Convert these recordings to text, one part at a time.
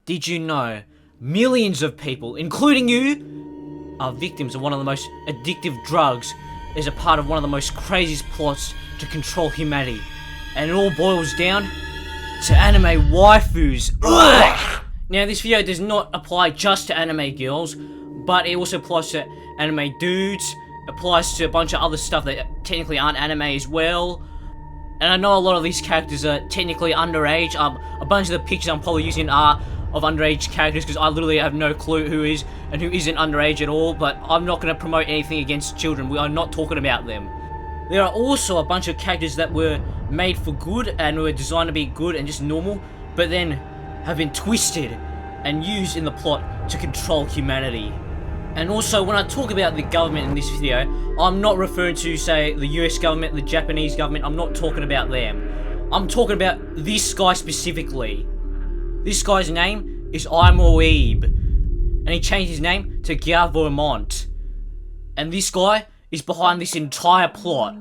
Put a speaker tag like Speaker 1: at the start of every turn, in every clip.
Speaker 1: Did you know millions of people, including you, are victims of one of the most addictive drugs as a part of one of the most craziest plots to control humanity? And it all boils down to anime waifus. Ugh! Now, this video does not apply just to anime girls, but it also applies to anime dudes, applies to a bunch of other stuff that technically aren't anime as well. And I know a lot of these characters are technically underage. A bunch of the pictures I'm probably using are of underage characters because I literally have no clue who is and who isn't underage at all, but I'm not going to promote anything against children. We are not talking about them. There are also a bunch of characters that were made for good and were designed to be good and just normal, but then have been twisted and used in the plot to control humanity. And also, when I talk about the government in this video, I'm not referring to, say, the US government, the Japanese government. I'm not talking about them. I'm talking about this guy specifically. This guy's name is Weeb, and he changed his name to Vermont. And this guy is behind this entire plot.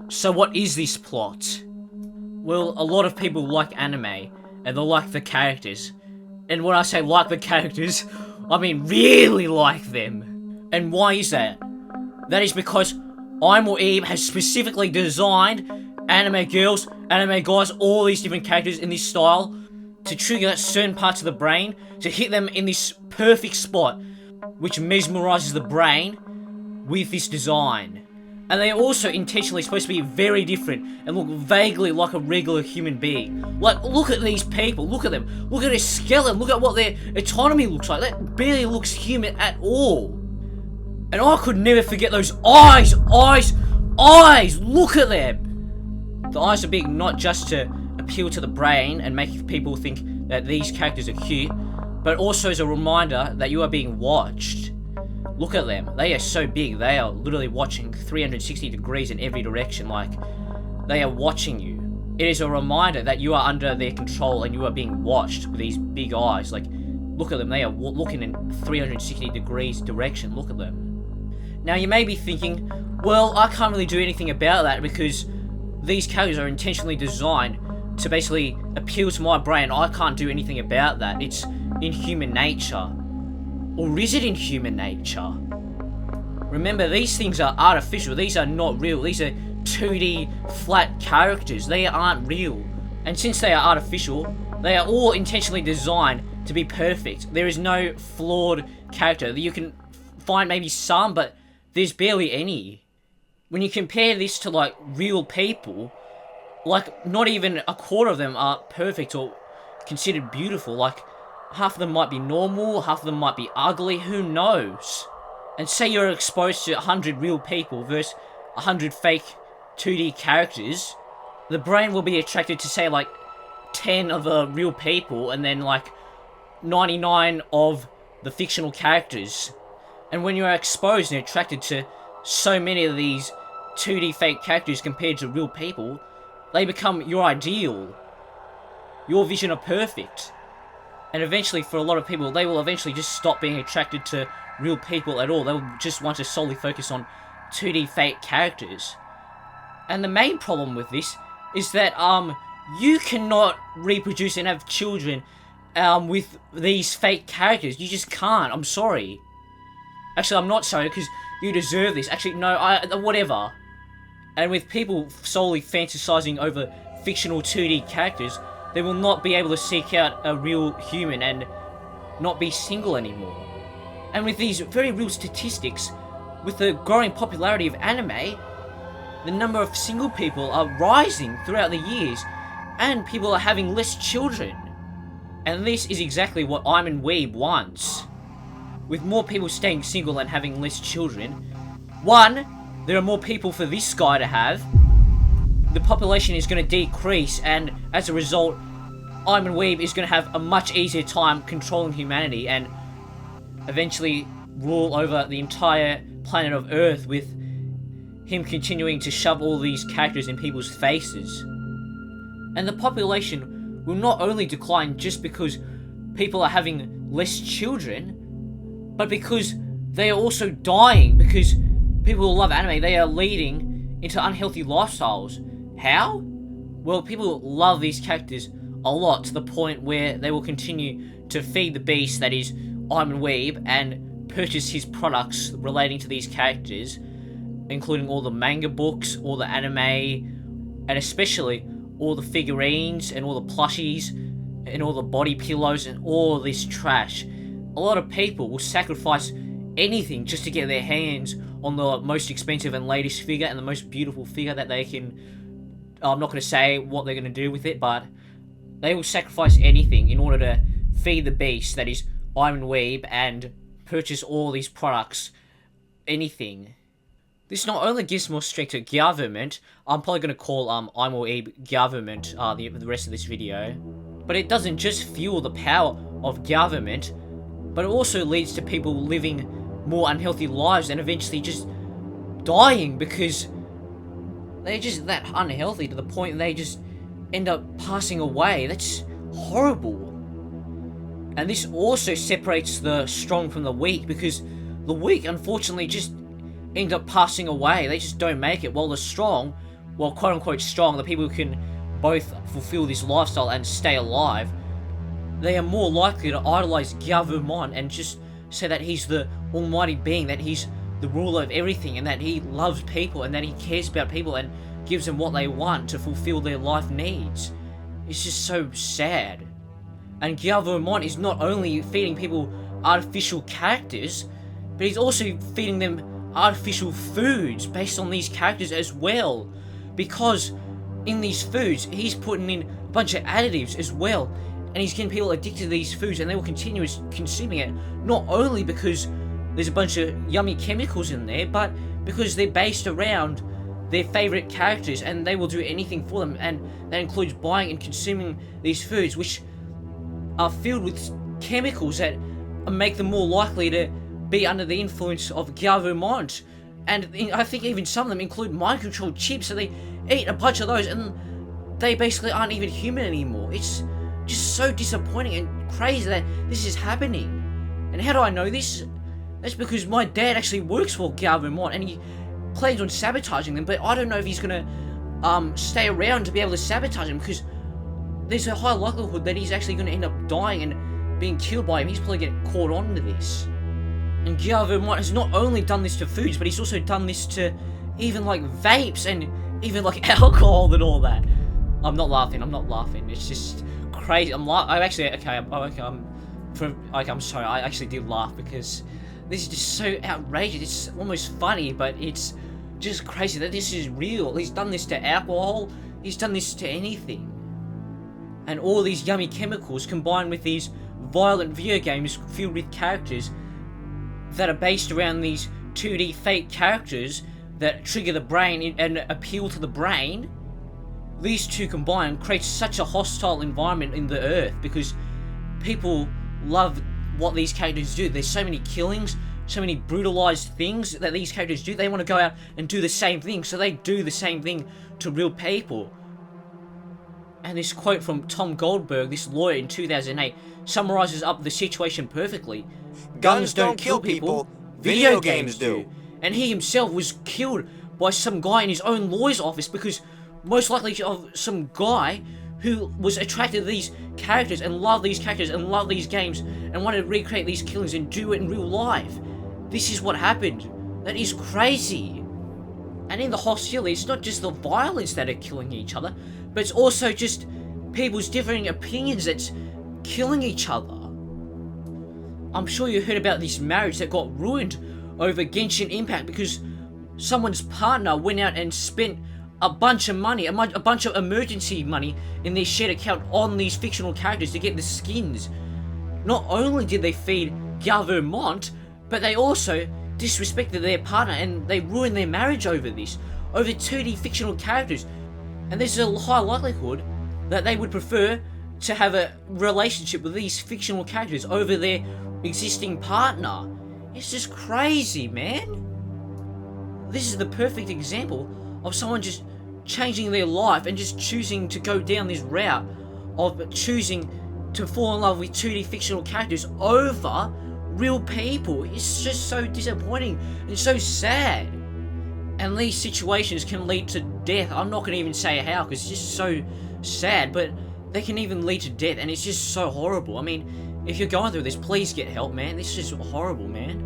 Speaker 1: So what is this plot? Well, a lot of people like anime, and they like the characters. And when I say like the characters, I mean really like them. And why is that? That is because Weeb has specifically designed anime girls, anime guys, all these different characters in this style to trigger certain parts of the brain, to hit them in this perfect spot, which mesmerizes the brain with this design. And they are also intentionally supposed to be very different and look vaguely like a regular human being. Like, look at these people, look at them, look at their skeleton, look at what their autonomy looks like. That barely looks human at all. And I could never forget those eyes, look at them. The eyes are big not just to appeal to the brain and make people think that these characters are cute, but also as a reminder that you are being watched. Look at them, they are so big, they are literally watching 360 degrees in every direction, like, they are watching you. It is a reminder that you are under their control and you are being watched with these big eyes. Like, look at them, they are looking in 360 degrees direction, look at them. Now you may be thinking, well, I can't really do anything about that because these characters are intentionally designed to basically appeal to my brain. I can't do anything about that. It's in human nature. Or is it in human nature? Remember, these things are artificial. These are not real. These are 2D flat characters. They aren't real. And since they are artificial, they are all intentionally designed to be perfect. There is no flawed character. You can find maybe some, but there's barely any. When you compare this to, like, real people, like, not even a quarter of them are perfect or considered beautiful. Like, half of them might be normal, half of them might be ugly, who knows? And say you're exposed to 100 real people versus 100 fake 2D characters, the brain will be attracted to, say, like, 10 of the real people and then, like, 99 of the fictional characters. And when you're exposed and attracted to so many of these 2D fake characters compared to real people, they become your ideal. Your vision of perfect. And eventually, for a lot of people, they will eventually just stop being attracted to real people at all. They'll just want to solely focus on 2D fake characters. And the main problem with this is that, you cannot reproduce and have children, with these fake characters. You just can't. I'm sorry. Actually, I'm not sorry, because you deserve this. Actually, no, whatever. And with people solely fantasizing over fictional 2D characters, they will not be able to seek out a real human and not be single anymore. And with these very real statistics, with the growing popularity of anime, the number of single people are rising throughout the years, and people are having less children. And this is exactly what Weeb wants. With more people staying single and having less children, one, there are more people for this guy to have, the population is going to decrease, and as a result, Weeb is going to have a much easier time controlling humanity and eventually rule over the entire planet of Earth, with him continuing to shove all these characters in people's faces. And the population will not only decline just because people are having less children, but because they are also dying, because people who love anime, they are leading into unhealthy lifestyles. How? Well, people love these characters a lot to the point where they will continue to feed the beast that is Iron Weeb and purchase his products relating to these characters, including all the manga books, all the anime, and especially all the figurines and all the plushies and all the body pillows and all this trash. A lot of people will sacrifice anything just to get their hands on the most expensive and latest figure and the most beautiful figure that they can... I'm not going to say what they're going to do with it, but they will sacrifice anything in order to feed the beast that is Iron Weeb and purchase all these products. Anything. This not only gives more strength to government, I'm probably going to call Iron Weeb government the rest of this video, but it doesn't just fuel the power of government, but it also leads to people living more unhealthy lives and eventually just dying because they're just that unhealthy to the point they just end up passing away. That's horrible. And this also separates the strong from the weak, because the weak unfortunately just end up passing away. They just don't make it, while the strong, well, quote unquote strong, the people who can both fulfill this lifestyle and stay alive, they are more likely to idolize Gavumon and just say that he's the almighty being, that he's the ruler of everything, and that he loves people, and that he cares about people and gives them what they want to fulfill their life needs. It's just so sad. And Gavumon is not only feeding people artificial characters, but he's also feeding them artificial foods based on these characters as well. Because in these foods, he's putting in a bunch of additives as well, and he's getting people addicted to these foods, and they will continue consuming it, not only because there's a bunch of yummy chemicals in there, but because they're based around their favorite characters, and they will do anything for them, and that includes buying and consuming these foods, which are filled with chemicals that make them more likely to be under the influence of Gavumon. And I think even some of them include mind-controlled chips, so they eat a bunch of those, and they basically aren't even human anymore. It's just so disappointing and crazy that this is happening. And how do I know this? That's because my dad actually works for Gavumon, and he plans on sabotaging them, but I don't know if he's gonna stay around to be able to sabotage them, because there's a high likelihood that he's actually gonna end up dying and being killed by him. He's probably getting caught on to this. And Gavumon has not only done this to foods, but he's also done this to even like vapes and even like alcohol and all that. I'm not laughing. It's just crazy. I'm sorry. I actually did laugh because this is just so outrageous. It's almost funny, but it's just crazy that this is real. He's done this to alcohol. He's done this to anything. And all these yummy chemicals combined with these violent video games filled with characters that are based around these 2D fake characters that trigger the brain and appeal to the brain. These two combined create such a hostile environment in the earth, because people love what these characters do. There's so many killings, so many brutalized things that these characters do. They want to go out and do the same thing, so they do the same thing to real people. And this quote from Tom Goldberg, this lawyer in 2008, summarizes up the situation perfectly. Guns don't kill people, video games do. And he himself was killed by some guy in his own lawyer's office, because most likely of some guy who was attracted to these characters and loved these characters and loved these games and wanted to recreate these killings and do it in real life. This is what happened. That is crazy. And in the hostility, it's not just the violence that are killing each other, but it's also just people's differing opinions that's killing each other. I'm sure you heard about this marriage that got ruined over Genshin Impact because someone's partner went out and spent a bunch of money, a bunch of emergency money in their shared account on these fictional characters to get the skins. Not only did they feed Gavumon, but they also disrespected their partner and they ruined their marriage over this, over 2D fictional characters. And there's a high likelihood that they would prefer to have a relationship with these fictional characters over their existing partner. It's just crazy, man. This is the perfect example of someone just changing their life and just choosing to go down this route of choosing to fall in love with 2D fictional characters over real people. It's just so disappointing and so sad. And these situations can lead to death. I'm not going to even say how because it's just so sad, but they can even lead to death, and it's just so horrible. I mean, if you're going through this, please get help, man. This is just horrible, man.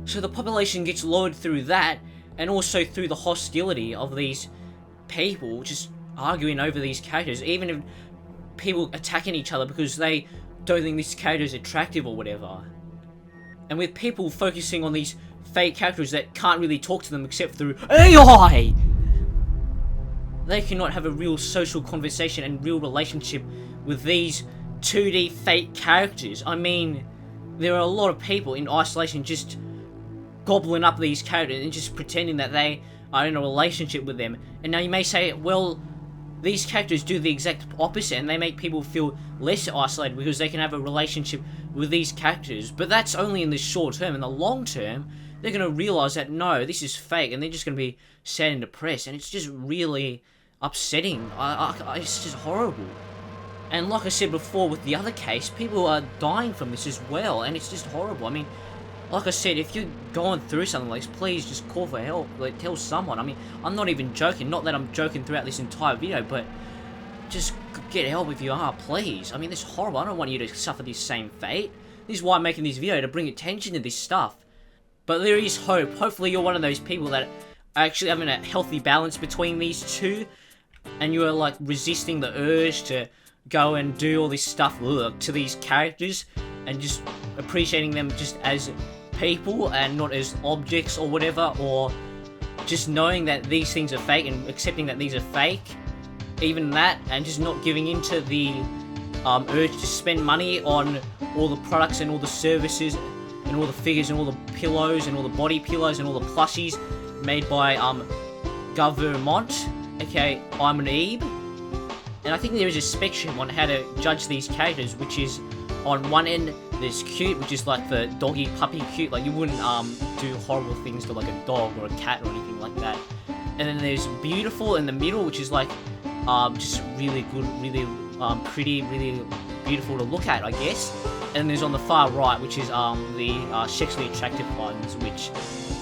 Speaker 1: So the population gets lowered through that, and also through the hostility of these people just arguing over these characters, even if people attacking each other because they don't think this character is attractive or whatever. And with people focusing on these fake characters that can't really talk to them except through AI, they cannot have a real social conversation and real relationship with these 2D fake characters. I mean, there are a lot of people in isolation just gobbling up these characters and just pretending that they are in a relationship with them. And now you may say, well, these characters do the exact opposite and they make people feel less isolated because they can have a relationship with these characters. But that's only in the short term. In the long term, they're going to realize that no, this is fake, and they're just going to be sad and depressed, and it's just really upsetting. It's just horrible. And like I said before with the other case, people are dying from this as well, and it's just horrible. I mean, like I said, if you're going through something like this, please just call for help. Like, tell someone. I mean, I'm not even joking. Not that I'm joking throughout this entire video, but just get help if you are, please. I mean, this is horrible. I don't want you to suffer this same fate. This is why I'm making this video, to bring attention to this stuff. But there is hope. Hopefully you're one of those people that are actually having a healthy balance between these two, and you are like resisting the urge to go and do all this stuff to these characters, and just appreciating them just as people and not as objects or whatever, or just knowing that these things are fake and accepting that these are fake, even that, and just not giving into the urge to spend money on all the products and all the services and all the figures and all the pillows and all the body pillows and all the plushies made by Government. Okay, I'm an Ebe. And I think there is a spectrum on how to judge these characters, which is, on one end, there's cute, which is like the doggy puppy cute, like you wouldn't do horrible things to like a dog or a cat or anything like that. And then there's beautiful in the middle, which is like just really good, really pretty, really beautiful to look at, I guess. And there's on the far right, which is the sexually attractive ones, which,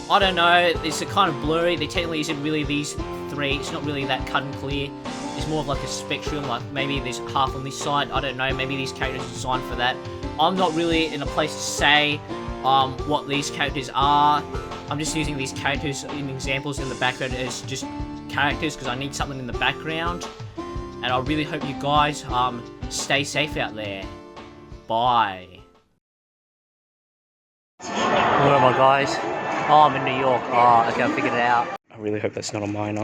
Speaker 1: I don't know, it's a kind of blurry. They technically isn't really these three, it's not really that cut and clear. It's more of like a spectrum, like maybe there's half on this side, I don't know, maybe these characters are designed for that. I'm not really in a place to say what these characters are. I'm just using these characters in examples in the background as just characters because I need something in the background. And I really hope you guys stay safe out there. Bye. Where am I, guys? Oh, I'm in New York. Oh, okay, I figured it out. I really hope that's not on mine.